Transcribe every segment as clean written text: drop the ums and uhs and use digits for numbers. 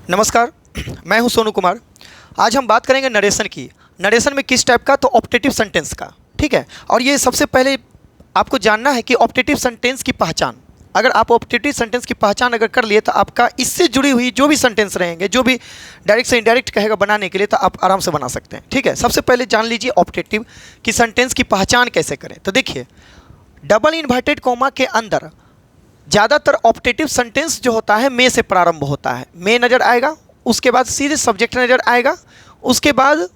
नमस्कार, मैं हूं सोनू कुमार। आज हम बात करेंगे नरेशन की। नरेशन में किस टाइप का, तो ऑप्टेटिव सेंटेंस का। ठीक है, और ये सबसे पहले आपको जानना है कि ऑप्टेटिव सेंटेंस की पहचान। अगर आप ऑप्टेटिव सेंटेंस की पहचान अगर कर लिए तो आपका इससे जुड़ी हुई जो भी सेंटेंस रहेंगे, जो भी डायरेक्ट से इनडायरेक्ट कहेगा बनाने के लिए, तो आप आराम से बना सकते हैं। ठीक है, सबसे पहले जान लीजिए ऑप्टेटिव की सेंटेंस की पहचान कैसे करें। तो देखिए, डबल इन्वर्टेड कॉमा के अंदर ज़्यादातर ऑप्टेटिव सेंटेंस जो होता है मे से प्रारंभ होता है। मे नज़र आएगा, उसके बाद सीधे सब्जेक्ट नज़र आएगा, उसके बाद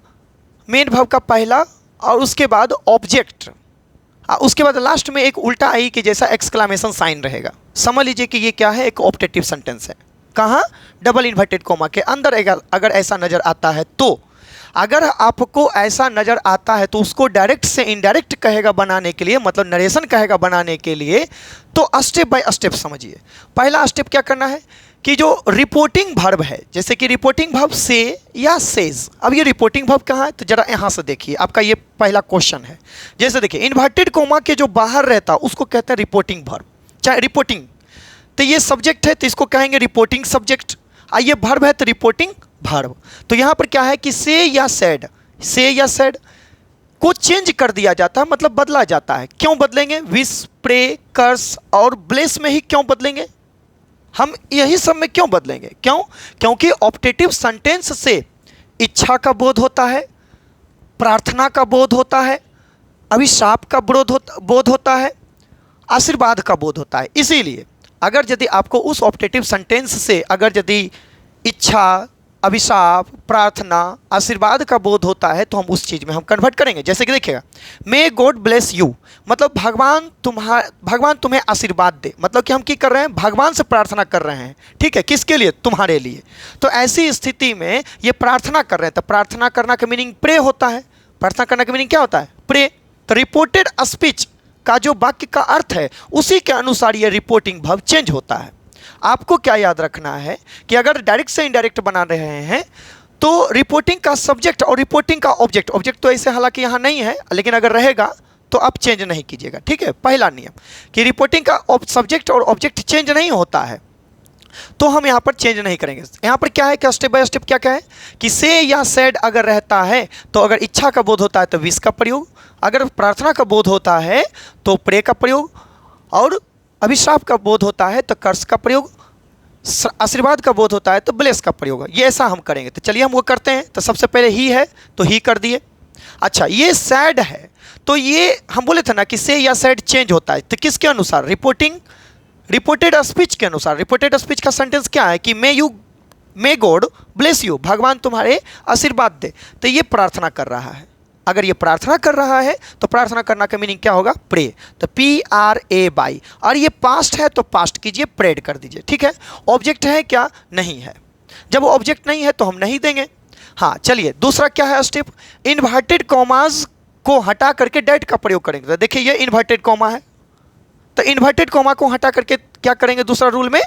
मेन वर्ब का पहला, और उसके बाद ऑब्जेक्ट, उसके बाद लास्ट में एक उल्टा आई के जैसा एक्सक्लामेशन साइन रहेगा। समझ लीजिए कि ये क्या है, एक ऑप्टेटिव सेंटेंस है। कहाँ? डबल इन्वर्टेड कॉमा के अंदर अगर ऐसा नज़र आता है तो। अगर आपको ऐसा नज़र आता है तो उसको डायरेक्ट से इनडायरेक्ट कहेगा बनाने के लिए, मतलब नरेशन कहेगा बनाने के लिए, तो स्टेप बाय स्टेप समझिए। पहला स्टेप क्या करना है कि जो रिपोर्टिंग वर्ब है, जैसे कि रिपोर्टिंग वर्ब से या सेज। अब ये रिपोर्टिंग वर्ब कहाँ है, तो जरा यहाँ से देखिए, आपका ये पहला क्वेश्चन है। जैसे देखिए, इन्वर्टेड कोमा के जो बाहर रहता है उसको कहते हैं रिपोर्टिंग वर्ब, चाहे रिपोर्टिंग। तो ये सब्जेक्ट है तो इसको कहेंगे रिपोर्टिंग सब्जेक्ट, और ये वर्ब है तो रिपोर्टिंग वर्ब। तो यहाँ पर क्या है कि से या सेड को चेंज कर दिया जाता है, मतलब बदला जाता है। क्यों बदलेंगे? विश, प्रे, कर्स और ब्लेस में ही क्यों बदलेंगे? हम यही सब में क्यों बदलेंगे? क्यों? क्योंकि ऑप्टेटिव सेंटेंस से इच्छा का बोध होता है, प्रार्थना का बोध होता है, अभिशाप का बोध होता है, आशीर्वाद का बोध होता है। इसीलिए अगर यदि आपको उस ऑप्टेटिव सेंटेंस से अगर यदि इच्छा, अभिशाप, प्रार्थना, आशीर्वाद का बोध होता है तो हम उस चीज़ में हम कन्वर्ट करेंगे। जैसे कि देखिएगा, मे गॉड ब्लेस यू, मतलब भगवान तुम्हें आशीर्वाद दे, मतलब कि हम क्या कर रहे हैं, भगवान से प्रार्थना कर रहे हैं। ठीक है, किसके लिए? तुम्हारे लिए। तो ऐसी स्थिति में ये प्रार्थना कर रहे हैं, तो प्रार्थना करना का मीनिंग प्रे होता है। प्रार्थना करना का मीनिंग क्या होता है? प्रे। तो रिपोर्टेड स्पीच का जो वाक्य का अर्थ है उसी के अनुसार ये रिपोर्टिंग वर्ब चेंज होता है। आपको क्या याद रखना है कि अगर डायरेक्ट से इनडायरेक्ट बना रहे हैं तो रिपोर्टिंग का सब्जेक्ट और रिपोर्टिंग का ऑब्जेक्ट तो ऐसे हालांकि यहाँ नहीं है, लेकिन अगर रहेगा तो आप चेंज नहीं कीजिएगा। ठीक है, पहला नियम कि रिपोर्टिंग का सब्जेक्ट और ऑब्जेक्ट चेंज नहीं होता है, तो हम यहाँ पर चेंज नहीं करेंगे। यहाँ पर क्या है कि स्टेप बाय स्टेप क्या है कि से या सेड अगर रहता है तो अगर इच्छा का बोध होता है तो विश का प्रयोग, अगर प्रार्थना का बोध होता है तो प्रे का प्रयोग, और अभिशाप का बोध होता है तो कर्स का प्रयोग, आशीर्वाद का बोध होता है तो ब्लेस का प्रयोग। ये ऐसा हम करेंगे। तो चलिए हम वो करते हैं। तो सबसे पहले ही है तो ही कर दिए। अच्छा, ये सैड है तो ये हम बोले थे ना कि से या सैड चेंज होता है, तो किसके अनुसार? रिपोर्टेड स्पीच के अनुसार। रिपोर्टेड स्पीच का सेंटेंस क्या है कि मे गॉड ब्लेस यू, भगवान तुम्हारे आशीर्वाद दे। तो ये प्रार्थना कर रहा है। अगर ये प्रार्थना कर रहा है तो प्रार्थना करना का मीनिंग क्या होगा? प्रे। तो PRAY, और ये पास्ट है तो पास्ट कीजिए, प्रेड कर दीजिए। ठीक है, ऑब्जेक्ट है क्या? नहीं है। जब ऑब्जेक्ट नहीं है तो हम नहीं देंगे। हाँ, चलिए दूसरा क्या है स्टेप, इन्वर्टेड कॉमास को हटा करके डैट का प्रयोग करेंगे। तो देखिए, ये इन्वर्टेड कॉमा है तो इन्वर्टेड कॉमा को हटा करके क्या करेंगे? दूसरा रूल में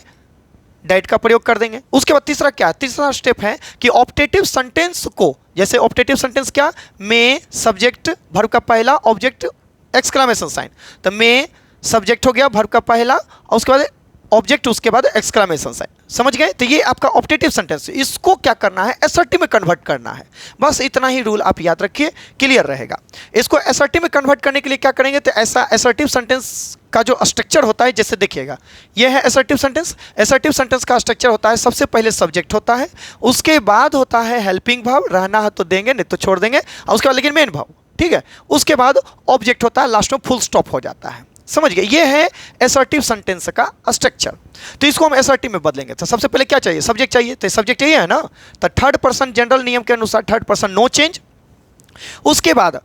डैट का प्रयोग कर देंगे। उसके बाद तीसरा क्या है? तीसरा स्टेप है कि ऑप्टेटिव सेंटेंस को, जैसे ऑप्टेटिव सेंटेंस क्या? मे सब्जेक्ट वर्ब का पहला, ऑब्जेक्ट एक्सक्लामेशन साइन। तो मे सब्जेक्ट हो गया वर्ब का पहला, और उसके बाद ऑब्जेक्ट, उसके बाद एक्सक्लामेशन साइन। समझ गए? तो ये आपका ऑप्टेटिव सेंटेंस। इसको क्या करना है? एसर्टिव में कन्वर्ट करना है। बस इतना ही रूल आप याद रखिए, क्लियर रहेगा। इसको एसर्टिव में कन्वर्ट करने के लिए क्या करेंगे? तो ऐसा एसर्टिव सेंटेंस का जो स्ट्रक्चर होता है, जैसे देखिएगा, ये है एसर्टिव सेंटेंस। एसर्टिव सेंटेंस का स्ट्रक्चर होता है, सबसे पहले सब्जेक्ट होता है, उसके बाद होता है हेल्पिंग वर्ब, रहना है तो देंगे नहीं तो छोड़ देंगे, और उसके बाद लेकिन मेन वर्ब। ठीक है, उसके बाद ऑब्जेक्ट होता है, लास्ट में फुल स्टॉप हो जाता है। समझ गए? ये है एसर्टिव सेंटेंस का स्ट्रक्चर। तो इसको हम एसर्टिव में बदलेंगे। तो सबसे पहले क्या चाहिए? सब्जेक्ट चाहिए। तो सब्जेक्ट यही है ना, तो थर्ड पर्सन जनरल नियम के अनुसार थर्ड पर्सन नो चेंज। उसके बाद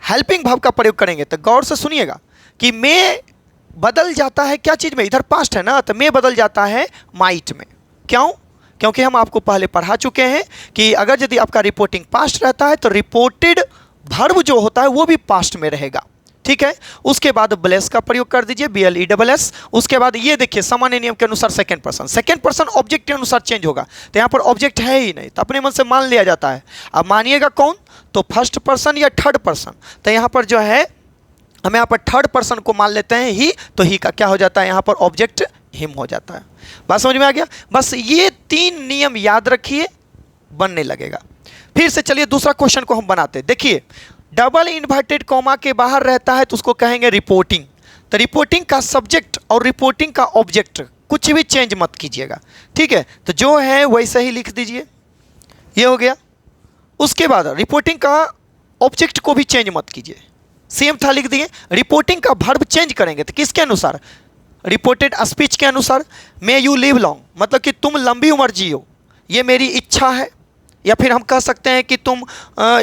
हेल्पिंग वर्ब का प्रयोग करेंगे। तो गौर से सुनिएगा कि मे बदल जाता है क्या चीज़ में? इधर पास्ट है ना, तो मे बदल जाता है माइट में। क्यों? क्योंकि हम आपको पहले पढ़ा चुके हैं कि अगर यदि आपका रिपोर्टिंग पास्ट रहता है तो रिपोर्टेड वर्ब जो होता है वो भी पास्ट में रहेगा। ठीक है, उसके बाद ब्लेस का प्रयोग कर दीजिए, BLESS। उसके बाद ये देखिए, सामान्य नियम के अनुसार सेकंड पर्सन ऑब्जेक्ट के अनुसार चेंज होगा। तो यहाँ पर ऑब्जेक्ट है ही नहीं, तो अपने मन से मान लिया जाता है। अब मानिएगा कौन? तो फर्स्ट पर्सन या थर्ड पर्सन। तो यहाँ पर जो है हम यहाँ पर थर्ड पर्सन को मान लेते हैं ही, तो ही का क्या हो जाता है? यहाँ पर ऑब्जेक्ट हिम हो जाता है। बात समझ में आ गया? बस ये 3 नियम याद रखिए, बनने लगेगा। फिर से चलिए दूसरा क्वेश्चन को हम बनाते हैं। देखिए, डबल इन्वर्टेड कॉमा के बाहर रहता है तो उसको कहेंगे रिपोर्टिंग। तो रिपोर्टिंग का सब्जेक्ट और रिपोर्टिंग का ऑब्जेक्ट कुछ भी चेंज मत कीजिएगा, ठीक है? तो जो है वैसे ही लिख दीजिए, ये हो गया। उसके बाद रिपोर्टिंग का ऑब्जेक्ट को भी चेंज मत कीजिए, सेम था लिख दिए। रिपोर्टिंग का वर्ब चेंज करेंगे तो किसके अनुसार? रिपोर्टेड स्पीच के अनुसार। मे यू लिव लॉन्ग, मतलब कि तुम लंबी उम्र जियो, ये मेरी इच्छा है। या फिर हम कह सकते हैं कि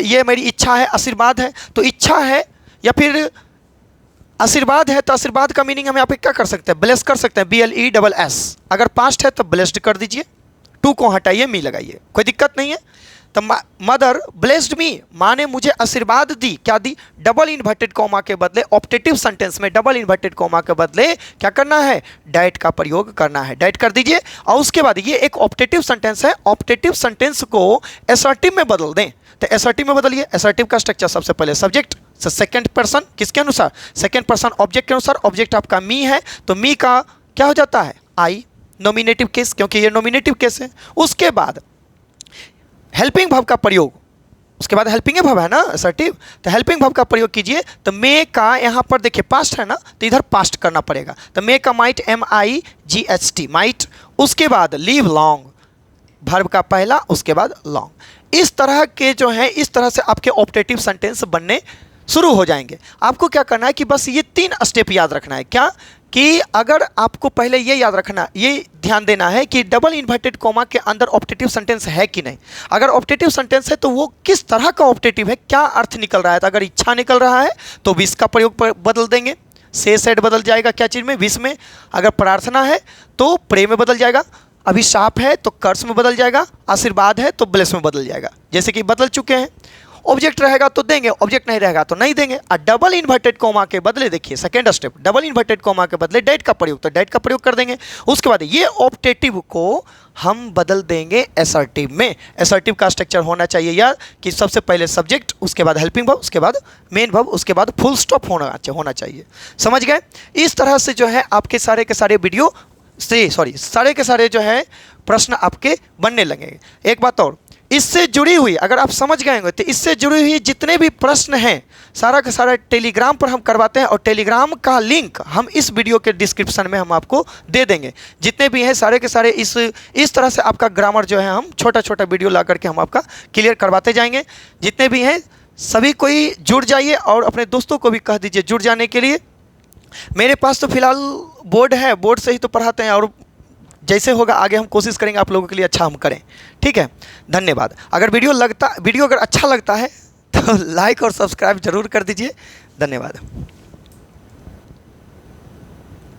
ये मेरी इच्छा है, आशीर्वाद है। तो इच्छा है या फिर आशीर्वाद है, तो आशीर्वाद का मीनिंग हम यहाँ पे क्या कर सकते हैं? ब्लेस कर सकते हैं, BLESS। अगर पास्ट है तो ब्लेस्ड कर दीजिए, टू को हटाइए, मी लगाइए, कोई दिक्कत नहीं है। तो मदर ब्लेस्ड मी, माँ ने मुझे आशीर्वाद दी। क्या दी? डबल इन्वर्टेड कॉमा के बदले ऑप्टेटिव सेंटेंस में डबल इन्वर्टेड कॉमा के बदले क्या करना है? डैट का प्रयोग करना है, डैट कर दीजिए। और उसके बाद ये एक ऑप्टेटिव सेंटेंस है, ऑप्टेटिव सेंटेंस को असर्टिव में बदल दें। तो असर्टिव में बदलिए। असर्टिव का स्ट्रक्चर सबसे पहले सब्जेक्ट, सेकेंड पर्सन किसके अनुसार? सेकेंड पर्सन ऑब्जेक्ट के अनुसार। ऑब्जेक्ट आपका मी है तो मी का क्या हो जाता है? आई, नॉमिनेटिव केस, क्योंकि ये नॉमिनेटिव केस है। उसके बाद हेल्पिंग वर्ब का प्रयोग, उसके बाद हेल्पिंग वर्ब है ना असर्टिव, तो हेल्पिंग वर्ब का प्रयोग कीजिए। तो मे का यहाँ पर देखिए पास्ट है ना, तो इधर पास्ट करना पड़ेगा। तो मे का माइट, MIGHT, माइट। उसके बाद लीव लॉन्ग, वर्ब का पहला, उसके बाद लॉन्ग। इस तरह के जो है, इस तरह से आपके ऑप्टेटिव सेंटेंस बनने शुरू हो जाएंगे। आपको क्या करना है कि बस ये 3 स्टेप याद रखना है। क्या? कि अगर आपको पहले ये याद रखना, ये ध्यान देना है कि डबल इन्वर्टेड कॉमा के अंदर ऑप्टेटिव सेंटेंस है कि नहीं। अगर ऑप्टेटिव सेंटेंस है तो वो किस तरह का ऑप्टेटिव है, क्या अर्थ निकल रहा है। तो अगर इच्छा निकल रहा है तो विश का प्रयोग बदल देंगे, से सेड बदल जाएगा क्या चीज़ में? विश में। अगर प्रार्थना है तो प्रे में बदल जाएगा, अभिशाप है तो कर्स में बदल जाएगा, आशीर्वाद है तो ब्लेस में बदल जाएगा, जैसे कि बदल चुके हैं। ऑब्जेक्ट रहेगा तो देंगे, ऑब्जेक्ट नहीं रहेगा तो नहीं देंगे। और डबल इन्वर्टेड कॉमा के बदले देखिए second step, double inverted comma के बदले डैट का प्रयोग, तो डैट का प्रयोग कर देंगे। उसके बाद ये ऑप्टेटिव को हम बदल देंगे असर्टिव में। असर्टिव का स्ट्रक्चर होना चाहिए यार कि सबसे पहले सब्जेक्ट, उसके बाद हेल्पिंग वर्ब, उसके बाद मेन वर्ब, उसके बाद फुल स्टॉप होना चाहिए। समझ गए? इस तरह से जो है आपके सारे के सारे वीडियो सारे के सारे जो है प्रश्न आपके बनने लगेंगे। एक बात और, इससे जुड़ी हुई, अगर आप समझ गए होंगे तो इससे जुड़ी हुई जितने भी प्रश्न हैं सारा का सारा टेलीग्राम पर हम करवाते हैं, और टेलीग्राम का लिंक हम इस वीडियो के डिस्क्रिप्शन में हम आपको दे देंगे। जितने भी हैं सारे के सारे इस तरह से आपका ग्रामर जो है हम छोटा छोटा वीडियो ला करके हम आपका क्लियर करवाते जाएंगे। जितने भी हैं सभी कोई जुड़ जाइए और अपने दोस्तों को भी कह दीजिए जुड़ जाने के लिए। मेरे पास तो फिलहाल बोर्ड है, बोर्ड से ही तो पढ़ाते हैं, और जैसे होगा आगे हम कोशिश करेंगे आप लोगों के लिए अच्छा हम करें। ठीक है, धन्यवाद। अगर वीडियो अगर अच्छा लगता है तो लाइक और सब्सक्राइब जरूर कर दीजिए। धन्यवाद।